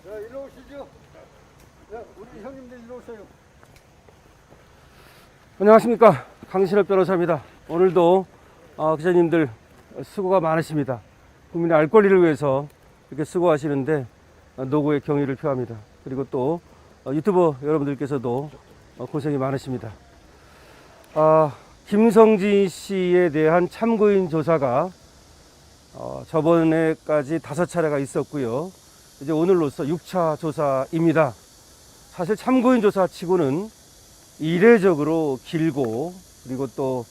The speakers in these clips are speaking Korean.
자, 일로 오시죠. 자, 우리 형님들 일로 오세요. 안녕하십니까, 강신업 변호사입니다. 오늘도 기자님들 수고가 많으십니다. 국민의 알 권리를 위해서 이렇게 수고하시는데 노고의 경의를 표합니다. 그리고 또 유튜버 여러분들께서도 고생이 많으십니다. 김성진 씨에 대한 참고인 조사가 저번에까지 5차례가 있었고요. 이제 오늘로써 6차 조사입니다. 사실 참고인 조사 치고는 이례적으로 길고, 그리고 또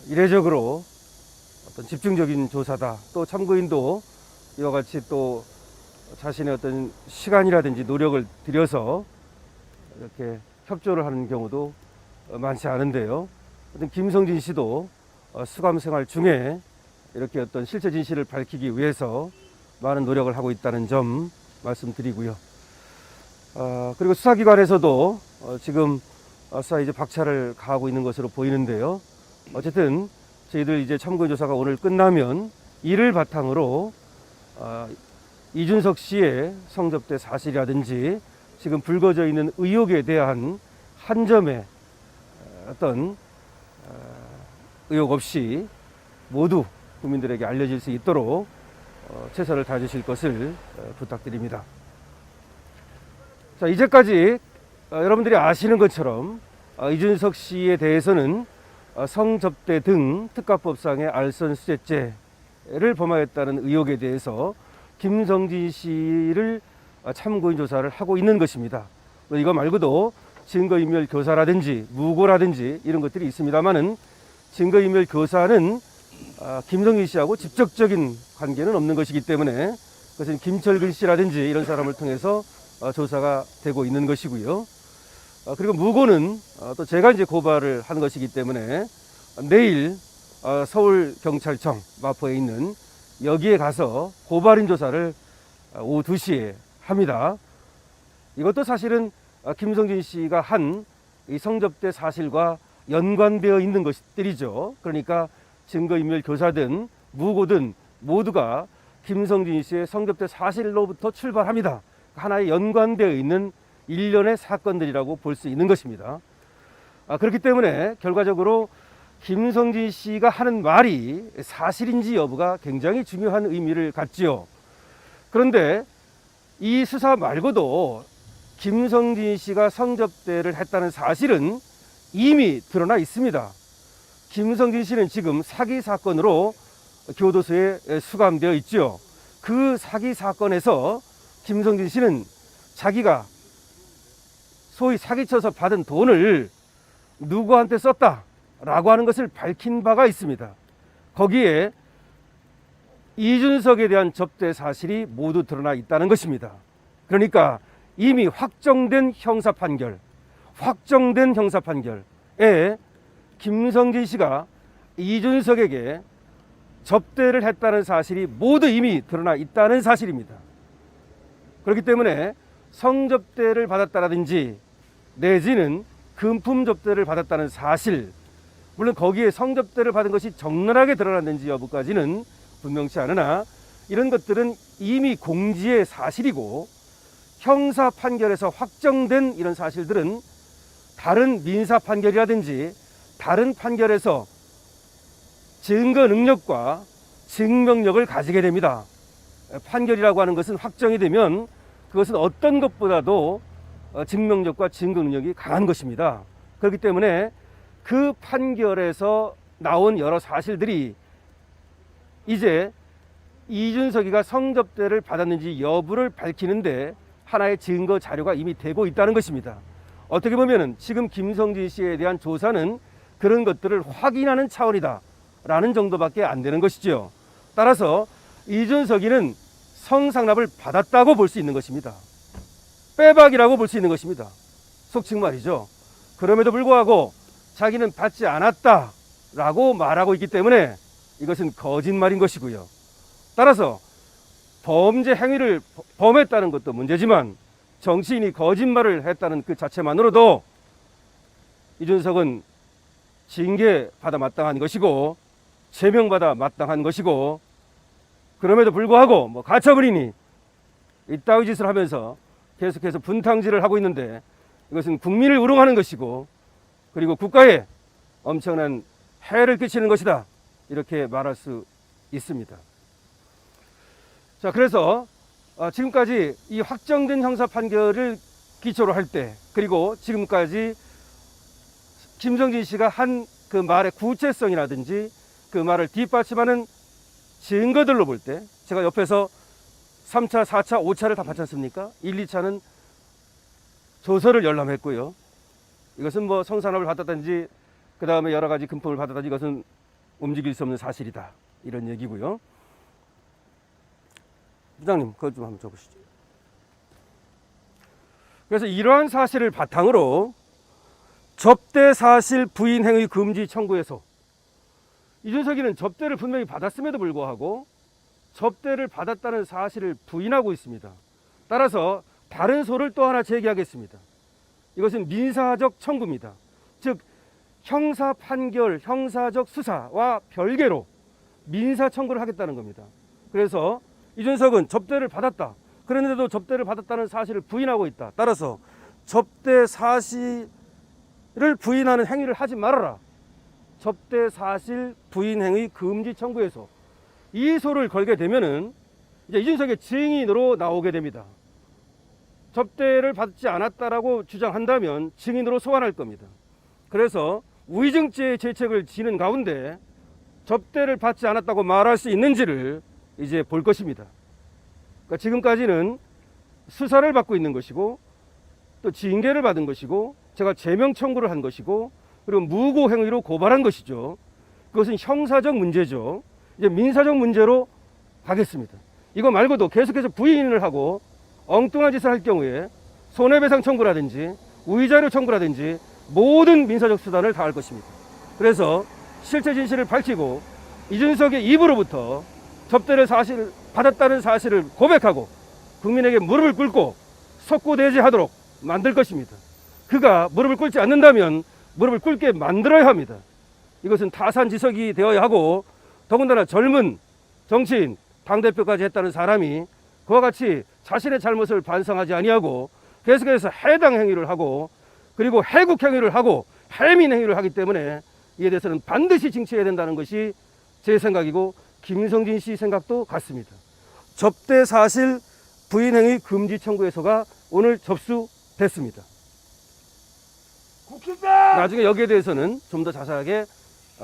이례적으로 어떤 집중적인 조사다. 또 참고인도 이와 같이 또 자신의 어떤 시간이라든지 노력을 들여서 이렇게 협조를 하는 경우도 많지 않은데요. 어떤 김성진 씨도 수감 생활 중에 이렇게 어떤 실체 진실을 밝히기 위해서 많은 노력을 하고 있다는 점 말씀드리고요. 그리고 수사기관에서도 지금 수사 이제 박차를 가하고 있는 것으로 보이는데요. 어쨌든 저희들 이제 참고인 조사가 오늘 끝나면 이를 바탕으로 이준석 씨의 성접대 사실이라든지 지금 불거져 있는 의혹에 대한 한 점의 어떤 의혹 없이 모두 국민들에게 알려질 수 있도록 최선을 다해주실 것을 부탁드립니다. 자, 이제까지 여러분들이 아시는 것처럼 이준석 씨에 대해서는 성접대 등 특가법상의 알선수재죄를 범하였다는 의혹에 대해서 김성진 씨를 참고인 조사를 하고 있는 것입니다. 이거 말고도 증거인멸 교사라든지 무고라든지 이런 것들이 있습니다만은 증거인멸 교사는 김성진 씨하고 직접적인 관계는 없는 것이기 때문에 그것은 김철근 씨라든지 이런 사람을 통해서 조사가 되고 있는 것이고요. 그리고 무고는 또 제가 이제 고발을 한 것이기 때문에 내일 서울경찰청 마포에 있는 여기에 가서 고발인 조사를 오후 2시에 합니다. 이것도 사실은 김성진 씨가 한 이 성접대 사실과 연관되어 있는 것들이죠. 그러니까 증거인멸 교사든 무고든 모두가 김성진 씨의 성접대 사실로부터 출발합니다. 하나의 연관되어 있는 일련의 사건들이라고 볼 수 있는 것입니다. 그렇기 때문에 결과적으로 김성진 씨가 하는 말이 사실인지 여부가 굉장히 중요한 의미를 갖지요. 그런데 이 수사 말고도 김성진 씨가 성접대를 했다는 사실은 이미 드러나 있습니다. 김성진 씨는 지금 사기 사건으로 교도소에 수감되어 있죠. 그 사기 사건에서 김성진 씨는 자기가 소위 사기쳐서 받은 돈을 누구한테 썼다라고 하는 것을 밝힌 바가 있습니다. 거기에 이준석에 대한 접대 사실이 모두 드러나 있다는 것입니다. 그러니까 이미 확정된 형사 판결에 김성진 씨가 이준석에게 접대를 했다는 사실이 모두 이미 드러나 있다는 사실입니다. 그렇기 때문에 성접대를 받았다라든지 내지는 금품 접대를 받았다는 사실, 물론 거기에 성접대를 받은 것이 적나라하게 드러났는지 여부까지는 분명치 않으나 이런 것들은 이미 공지의 사실이고 형사 판결에서 확정된 이런 사실들은 다른 민사 판결이라든지 다른 판결에서 증거 능력과 증명력을 가지게 됩니다. 판결이라고 하는 것은 확정이 되면 그것은 어떤 것보다도 증명력과 증거 능력이 강한 것입니다. 그렇기 때문에 그 판결에서 나온 여러 사실들이 이제 이준석이가 성접대를 받았는지 여부를 밝히는데 하나의 증거 자료가 이미 되고 있다는 것입니다. 어떻게 보면 지금 김성진 씨에 대한 조사는 그런 것들을 확인하는 차원이다 라는 정도밖에 안 되는 것이죠. 따라서 이준석이는 성상납을 받았다고 볼 수 있는 것입니다. 빼박이라고 볼 수 있는 것입니다. 속칭 말이죠. 그럼에도 불구하고 자기는 받지 않았다라고 말하고 있기 때문에 이것은 거짓말인 것이고요. 따라서 범죄 행위를 범했다는 것도 문제지만 정치인이 거짓말을 했다는 그 자체만으로도 이준석은 징계받아 마땅한 것이고 제명받아 마땅한 것이고 그럼에도 불구하고 가처분이니 이따위 짓을 하면서 계속해서 분탕질을 하고 있는데 이것은 국민을 우롱하는 것이고 그리고 국가에 엄청난 해를 끼치는 것이다. 이렇게 말할 수 있습니다. 자, 그래서 지금까지 이 확정된 형사 판결을 기초로 할 때 그리고 지금까지 김성진 씨가 한 그 말의 구체성이라든지 그 말을 뒷받침하는 증거들로 볼 때 제가 옆에서 3차, 4차, 5차를 다 봤지 않습니까? 1, 2차는 조서를 열람했고요. 이것은 뭐 성산업을 받았든지 그 다음에 여러 가지 금품을 받았든지 이것은 움직일 수 없는 사실이다. 이런 얘기고요. 부장님, 그것 좀 한번 줘보시죠. 그래서 이러한 사실을 바탕으로 접대 사실 부인 행위 금지 청구에서 이준석이는 접대를 분명히 받았음에도 불구하고 접대를 받았다는 사실을 부인하고 있습니다. 따라서 다른 소를 또 하나 제기하겠습니다. 이것은 민사적 청구입니다. 즉 형사 판결, 형사적 수사와 별개로 민사 청구를 하겠다는 겁니다. 그래서 이준석은 접대를 받았다. 그런데도 접대를 받았다는 사실을 부인하고 있다. 따라서 접대 사실을 부인하는 행위를 하지 말아라. 접대 사실 부인 행위 금지 청구에서 이 소를 걸게 되면은 이제 이준석의 증인으로 나오게 됩니다. 접대를 받지 않았다라고 주장한다면 증인으로 소환할 겁니다. 그래서 위증죄의 죄책을 지는 가운데 접대를 받지 않았다고 말할 수 있는지를 이제 볼 것입니다. 그러니까 지금까지는 수사를 받고 있는 것이고 또 징계를 받은 것이고 제가 제명 청구를 한 것이고 그리고 무고 행위로 고발한 것이죠. 그것은 형사적 문제죠. 이제 민사적 문제로 가겠습니다. 이거 말고도 계속해서 부인을 하고 엉뚱한 짓을 할 경우에 손해배상 청구라든지 우의자료 청구라든지 모든 민사적 수단을 다할 것입니다. 그래서 실체 진실을 밝히고 이준석의 입으로부터 접대를 받았다는 사실을 고백하고 국민에게 무릎을 꿇고 석고대죄하도록 만들 것입니다. 그가 무릎을 꿇지 않는다면 무릎을 꿇게 만들어야 합니다. 이것은 타산지석이 되어야 하고 더군다나 젊은 정치인, 당대표까지 했다는 사람이 그와 같이 자신의 잘못을 반성하지 아니하고 계속해서 해당 행위를 하고 그리고 해국 행위를 하고 해민 행위를 하기 때문에 이에 대해서는 반드시 징치해야 된다는 것이 제 생각이고 김성진 씨 생각도 같습니다. 접대 사실 부인 행위 금지 청구에서가 오늘 접수됐습니다. 나중에 여기에 대해서는 좀 더 자세하게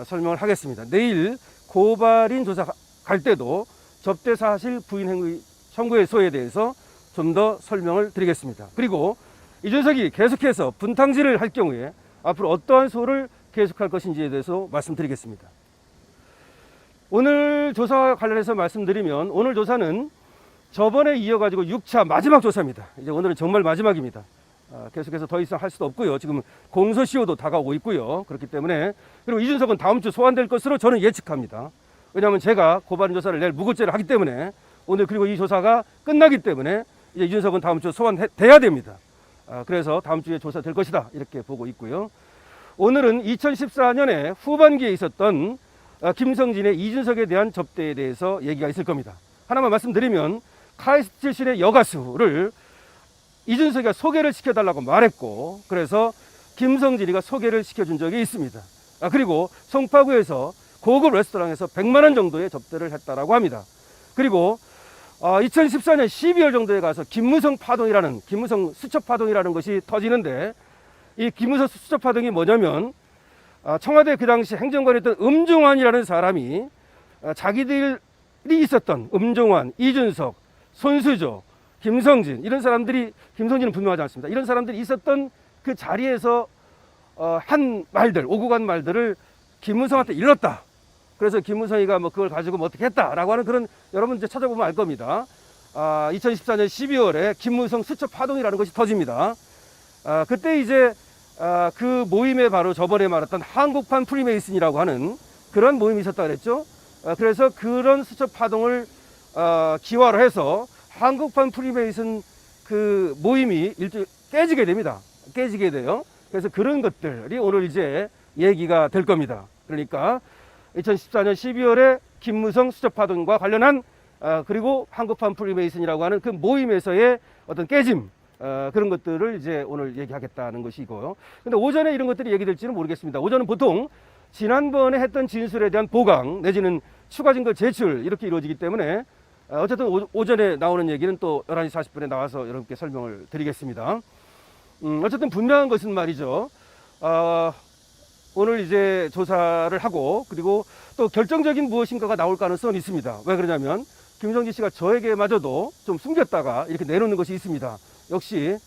설명을 하겠습니다. 내일 고발인 조사 갈 때도 접대 사실 부인 행위 청구의소에 대해서 좀 더 설명을 드리겠습니다. 그리고 이준석이 계속해서 분탕질을 할 경우에 앞으로 어떠한 소를 계속할 것인지에 대해서 말씀드리겠습니다. 오늘 조사와 관련해서 말씀드리면 오늘 조사는 저번에 이어가지고 6차 마지막 조사입니다. 이제 오늘은 정말 마지막입니다. 계속해서 더 이상 할 수도 없고요. 지금 공소시효도 다가오고 있고요. 그렇기 때문에 그리고 이준석은 다음 주 소환될 것으로 저는 예측합니다. 왜냐하면 제가 고발인 조사를 내일 무고죄를 하기 때문에 오늘 그리고 이 조사가 끝나기 때문에 이제 이준석은 다음 주 소환돼야 됩니다. 그래서 다음 주에 조사될 것이다 이렇게 보고 있고요. 오늘은 2014년에 후반기에 있었던 김성진의 이준석에 대한 접대에 대해서 얘기가 있을 겁니다. 하나만 말씀드리면 카이스트 출신의 여가수를 이준석이가 소개를 시켜달라고 말했고 그래서 김성진이가 소개를 시켜준 적이 있습니다. 그리고 송파구에서 고급 레스토랑에서 100만 원 정도의 접대를 했다라고 합니다. 그리고 2014년 12월 정도에 가서 김무성 수첩 파동이라는 것이 터지는데 이 김무성 수첩 파동이 뭐냐면 청와대 그 당시 행정관이었던 음종환이라는 사람이 자기들이 있었던 음종환, 이준석, 손수조, 김성진 이런 사람들이 김성진은 분명하지 않습니다. 이런 사람들이 있었던 그 자리에서 한 말들, 오고 간 말들을 김무성한테 일렀다. 그래서 김무성이가 뭐 그걸 가지고 뭐 어떻게 했다라고 하는 그런 여러분 이제 찾아보면 알 겁니다. 2014년 12월에 김무성 수첩 파동이라는 것이 터집니다. 그때 이제 그 모임에 바로 저번에 말했던 한국판 프리메이슨이라고 하는 그런 모임이 있었다 그랬죠. 그래서 그런 수첩 파동을 기화로 해서 한국판 프리메이슨 그 모임이 깨지게 됩니다. 깨지게 돼요. 그래서 그런 것들이 오늘 이제 얘기가 될 겁니다. 그러니까 2014년 12월에 김무성 수첩 파동과 관련한 그리고 한국판 프리메이슨이라고 하는 그 모임에서의 어떤 깨짐, 그런 것들을 이제 오늘 얘기하겠다는 것이고요. 근데 오전에 이런 것들이 얘기될지는 모르겠습니다. 오전은 보통 지난번에 했던 진술에 대한 보강 내지는 추가 증거 제출 이렇게 이루어지기 때문에 어쨌든 오전에 나오는 얘기는 또 11시 40분에 나와서 여러분께 설명을 드리겠습니다. 어쨌든 분명한 것은 말이죠. 오늘 이제 조사를 하고 그리고 또 결정적인 무엇인가가 나올 가능성은 있습니다. 왜 그러냐면 김성진 씨가 저에게마저도 좀 숨겼다가 이렇게 내놓는 것이 있습니다. 역시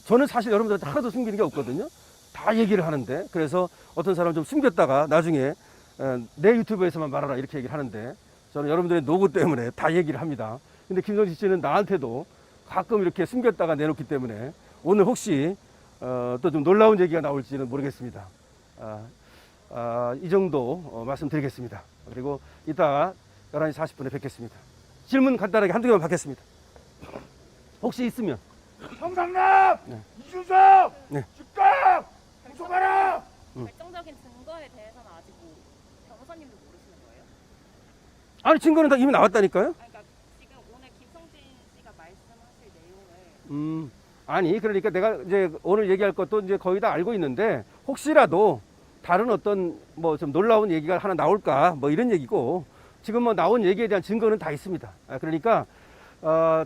저는 사실 여러분들한테 하나도 숨기는 게 없거든요. 다 얘기를 하는데 그래서 어떤 사람은 좀 숨겼다가 나중에 내 유튜브에서만 말하라 이렇게 얘기를 하는데 저는 여러분들의 노고 때문에 다 얘기를 합니다. 근데 김성진 씨는 나한테도 가끔 이렇게 숨겼다가 내놓기 때문에 오늘 혹시 또 좀 놀라운 얘기가 나올지는 모르겠습니다. 이 정도 말씀드리겠습니다. 그리고 이따 11시 40분에 뵙겠습니다. 질문 간단하게 한두 개만 받겠습니다. 혹시 있으면. 성상납! 네. 이준석! 네. 즉각! 공소하라! 결정적인 증거에 대해서는 아직 뭐 변호사님도 모르시는 거예요? 아니 증거는 다 이미 나왔다니까요. 그러니까 지금 오늘 김성진 씨가 말씀하실 내용을 아니 그러니까 내가 이제 오늘 얘기할 것도 이제 거의 다 알고 있는데 혹시라도 다른 어떤 뭐 좀 놀라운 얘기가 하나 나올까 뭐 이런 얘기고 지금 뭐 나온 얘기에 대한 증거는 다 있습니다. 그러니까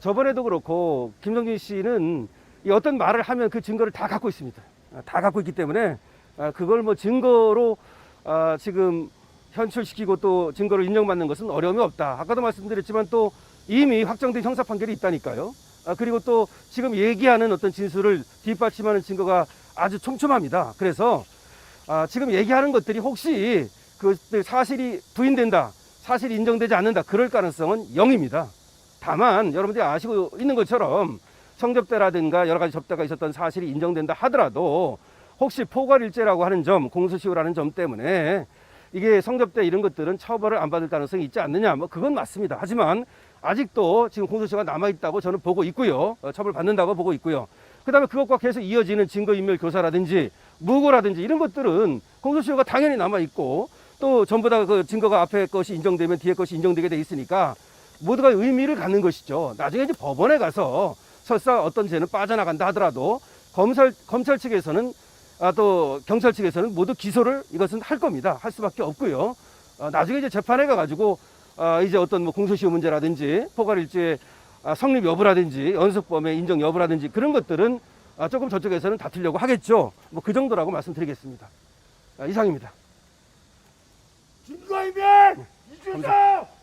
저번에도 그렇고 김성진 씨는 이 어떤 말을 하면 그 증거를 다 갖고 있습니다. 다 갖고 있기 때문에 그걸 뭐 증거로 지금 현출시키고 또 증거를 인정받는 것은 어려움이 없다. 아까도 말씀드렸지만 또 이미 확정된 형사 판결이 있다니까요. 그리고 또 지금 얘기하는 어떤 진술을 뒷받침하는 증거가 아주 촘촘합니다. 그래서 지금 얘기하는 것들이 혹시 그 사실이 부인된다, 사실이 인정되지 않는다 그럴 가능성은 0입니다. 다만 여러분들이 아시고 있는 것처럼 성접대라든가 여러 가지 접대가 있었던 사실이 인정된다 하더라도 혹시 포괄일죄라고 하는 점, 공소시효라는 점 때문에 이게 성접대 이런 것들은 처벌을 안 받을 가능성이 있지 않느냐, 뭐 그건 맞습니다. 하지만 아직도 지금 공소시효가 남아있다고 저는 보고 있고요. 처벌받는다고 보고 있고요. 그 다음에 그것과 계속 이어지는 증거인멸 교사라든지 무고라든지 이런 것들은 공소시효가 당연히 남아있고 또 전부 다 그 증거가 앞에 것이 인정되면 뒤에 것이 인정되게 돼 있으니까 모두가 의미를 갖는 것이죠. 나중에 이제 법원에 가서 설사 어떤 죄는 빠져나간다 하더라도 검찰 측에서는 또 경찰 측에서는 모두 기소를 이것은 할 겁니다. 할 수밖에 없고요. 나중에 이제 재판에 가가지고 이제 어떤 뭐 공소시효 문제라든지 포괄일죄 성립 여부라든지 연속범의 인정 여부라든지 그런 것들은 조금 저쪽에서는 다투려고 하겠죠. 뭐 그 정도라고 말씀드리겠습니다. 이상입니다. 증거인멸! 이준석!